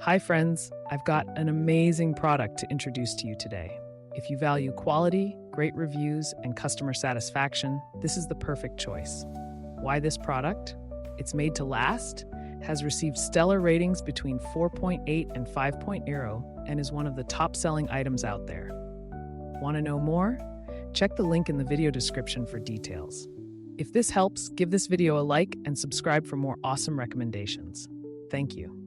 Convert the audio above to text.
Hi friends, I've got an amazing product to introduce to you today. If you value quality, great reviews, and customer satisfaction, this is the perfect choice. Why this product? It's made to last, has received stellar ratings between 4.8 and 5.0, and is one of the top-selling items out there. Want to know more? Check the link in the video description for details. If this helps, give this video a like and subscribe for more awesome recommendations. Thank you.